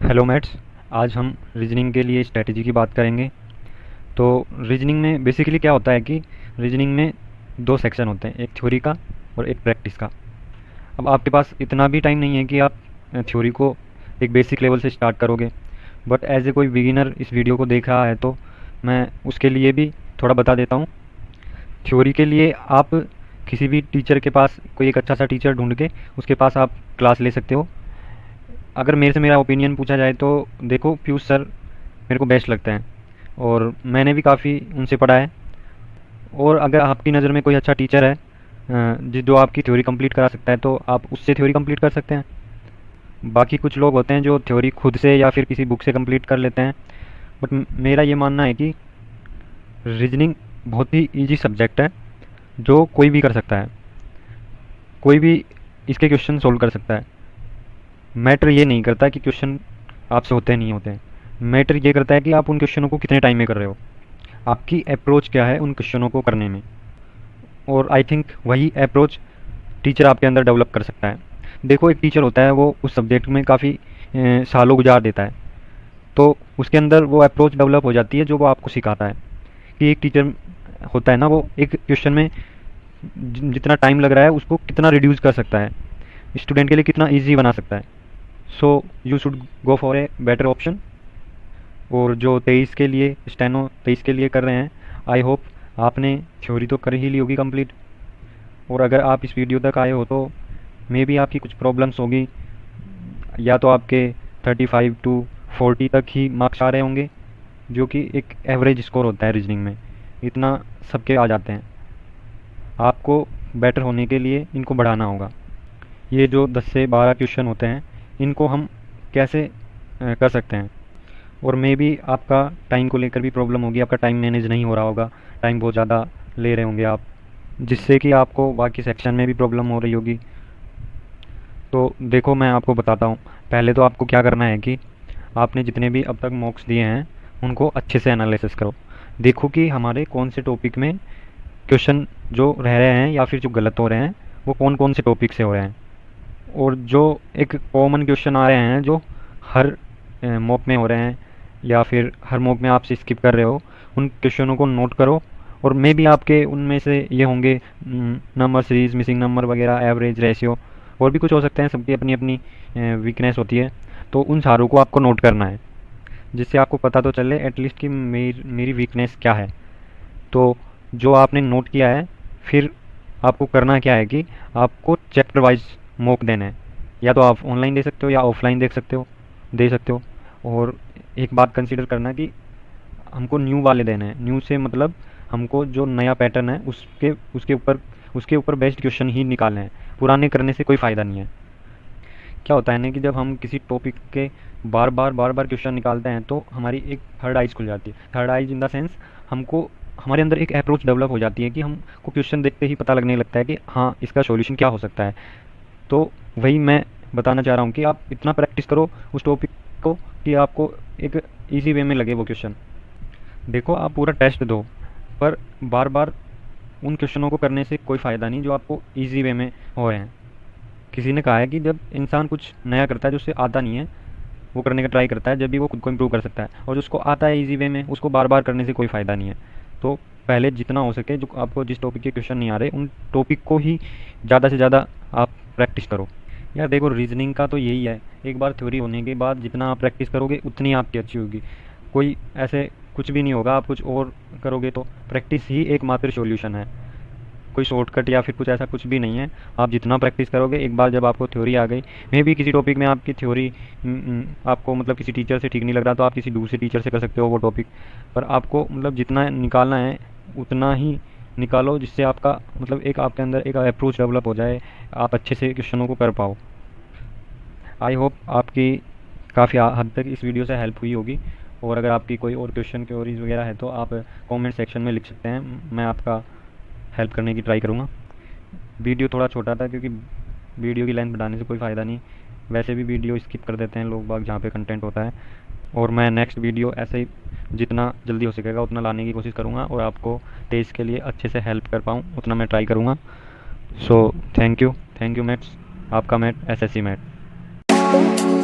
Hello mats. आज हम reasoning के लिए स्ट्रेटजी की बात करेंगे। तो रीजनिंग में बेसिकली क्या होता है कि रीजनिंग में दो सेक्शन होते हैं, एक थ्योरी का और एक प्रैक्टिस का। अब आपके पास इतना भी टाइम नहीं है कि आप थ्योरी को एक बेसिक लेवल से स्टार्ट करोगे, बट एज ए कोई बिगिनर इस वीडियो को देख रहा है तो मैं उसके लिए भी थोड़ा बता देता हूँ। थ्योरी के लिए आप किसी भी टीचर के पास, कोई एक अच्छा सा टीचर ढूंढ के उसके पास आप क्लास ले सकते हो। अगर मेरे से मेरा ओपिनियन पूछा जाए तो देखो, पीयूष सर मेरे को बेस्ट लगते हैं और मैंने भी काफ़ी उनसे पढ़ा है। और अगर आपकी नज़र में कोई अच्छा टीचर है जिस जो आपकी थ्योरी कंप्लीट करा सकता है तो आप उससे थ्योरी कंप्लीट कर सकते हैं। बाकी कुछ लोग होते हैं जो थ्योरी खुद से या फिर किसी बुक से कंप्लीट कर लेते हैं, बट मेरा ये मानना है कि रीजनिंग बहुत ही इजी सब्जेक्ट है जो कोई भी कर सकता है, कोई भी इसके क्वेश्चन सोल्व कर सकता है। मैटर ये नहीं करता कि क्वेश्चन आपसे होते हैं नहीं होते हैं, मैटर ये करता है कि आप उन क्वेश्चनों को कितने टाइम में कर रहे हो, आपकी अप्रोच क्या है उन क्वेश्चनों को करने में। और आई थिंक वही अप्रोच टीचर आपके अंदर डेवलप कर सकता है। देखो, एक टीचर होता है वो उस सब्जेक्ट में काफ़ी सालों गुजार देता है, तो उसके अंदर वो अप्रोच डेवलप हो जाती है जो वो आपको सिखाता है। कि एक टीचर होता है ना, वो एक क्वेश्चन में जितना टाइम लग रहा है उसको कितना रिड्यूस कर सकता है, स्टूडेंट के लिए कितना ईजी बना सकता है। So you should go for a better option. और जो 23 के लिए, स्टेनो 23 के लिए कर रहे हैं, आई होप आपने थ्योरी तो कर ही ली होगी कंप्लीट। और अगर आप इस वीडियो तक आए हो तो मे बी आपकी कुछ प्रॉब्लम्स होगी, या तो आपके 35 टू 40 तक ही मार्क्स आ रहे होंगे, जो कि एक एवरेज स्कोर होता है रीजनिंग में, इतना सबके आ जाते हैं। आपको बेटर होने के लिए इनको बढ़ाना होगा। ये जो 10 से 12 क्वेश्चन होते हैं इनको हम कैसे कर सकते हैं। और मे बी आपका टाइम को लेकर भी प्रॉब्लम होगी, आपका टाइम मैनेज नहीं हो रहा होगा, टाइम बहुत ज़्यादा ले रहे होंगे आप, जिससे कि आपको बाकी सेक्शन में भी प्रॉब्लम हो रही होगी। तो देखो, मैं आपको बताता हूँ। पहले तो आपको क्या करना है कि आपने जितने भी अब तक मॉक्स दिए हैं उनको अच्छे से एनालिसिस करो। देखो कि हमारे कौन से टॉपिक में क्वेश्चन जो रह रहे हैं या फिर जो गलत हो रहे हैं वो कौन कौन से टॉपिक से हो रहे हैं। और जो एक कॉमन क्वेश्चन आ रहे हैं जो हर मॉक में हो रहे हैं या फिर हर मॉक में आपसे स्किप कर रहे हो, उन क्वेश्चनों को नोट करो। और मे भी आपके उनमें से ये होंगे नंबर सीरीज, मिसिंग नंबर वगैरह, एवरेज, रेशियो, और भी कुछ हो सकते हैं। सबकी अपनी अपनी वीकनेस होती है, तो उन सारों को आपको नोट करना है, जिससे आपको पता तो चले एटलीस्ट कि मेरी वीकनेस क्या है। तो जो आपने नोट किया है, फिर आपको करना क्या है कि आपको चैप्टर वाइज मॉक देना है। या तो आप ऑनलाइन दे सकते हो या ऑफलाइन दे सकते हो। और एक बात कंसिडर करना कि हमको न्यू वाले देने हैं। न्यू से मतलब हमको जो नया पैटर्न है उसके ऊपर बेस्ड क्वेश्चन ही निकालने हैं, पुराने करने से कोई फ़ायदा नहीं है। क्या होता है ना कि जब हम किसी टॉपिक के बार बार क्वेश्चन निकालते हैं तो हमारी एक थर्ड आइज खुल जाती है। Third eyes in the sense, हमको हमारे अंदर एक अप्रोच डेवलप हो जाती है कि हमको क्वेश्चन देखते ही पता लगने लगता है कि हाँ, इसका सॉल्यूशन क्या हो सकता है। तो वही मैं बताना चाह रहा हूँ कि आप इतना प्रैक्टिस करो उस टॉपिक को कि आपको एक ईजी वे में लगे वो क्वेश्चन। देखो, आप पूरा टेस्ट दो, पर बार बार उन क्वेश्चनों को करने से कोई फ़ायदा नहीं जो आपको ईजी वे में हो रहे हैं। किसी ने कहा है कि जब इंसान कुछ नया करता है जो उससे आता नहीं है, वो करने का ट्राई करता है, जब भी वो खुद को इम्प्रूव कर सकता है। और जो उसको आता है इजी वे में, उसको बार बार करने से कोई फ़ायदा नहीं है। तो पहले जितना हो सके, जो आपको जिस टॉपिक के क्वेश्चन नहीं आ रहे उन टॉपिक को ही ज़्यादा से ज़्यादा आप प्रैक्टिस करो। यार देखो, रीजनिंग का तो यही है, एक बार थ्योरी होने के बाद जितना आप प्रैक्टिस करोगे उतनी आपकी अच्छी होगी। कोई ऐसे कुछ भी नहीं होगा, आप कुछ और करोगे तो प्रैक्टिस ही एकमात्र सॉल्यूशन है। कोई शॉर्टकट या फिर कुछ ऐसा कुछ भी नहीं है। आप जितना प्रैक्टिस करोगे, एक बार जब आपको थ्योरी आ गई, मे भी किसी टॉपिक में आपकी थ्योरी आपको मतलब किसी टीचर से ठीक नहीं लग रहा तो आप किसी दूसरे टीचर से कर सकते हो वो टॉपिक। पर आपको मतलब जितना निकालना है उतना ही निकालो, जिससे आपका मतलब एक आपके अंदर एक अप्रोच डेवलप हो जाए, आप अच्छे से क्वेश्चनों को कर पाओ। आई होप आपकी काफ़ी हद तक इस वीडियो से हेल्प हुई होगी। और अगर आपकी कोई और क्वेश्चन क्वेरीज वगैरह है तो आप कमेंट सेक्शन में लिख सकते हैं, मैं आपका हेल्प करने की ट्राई करूँगा। वीडियो थोड़ा छोटा था क्योंकि वीडियो की लेंथ बढ़ाने से कोई फ़ायदा नहीं, वैसे भी वीडियो स्किप कर देते हैं लोग बाग जहाँ पे कंटेंट होता है। और मैं नेक्स्ट वीडियो ऐसे ही जितना जल्दी हो सकेगा उतना लाने की कोशिश करूँगा और आपको टेस्ट के लिए अच्छे से हेल्प कर पाऊँ उतना मैं ट्राई करूँगा। सो थैंक यू मैट्स, आपका मैट SSC मैट।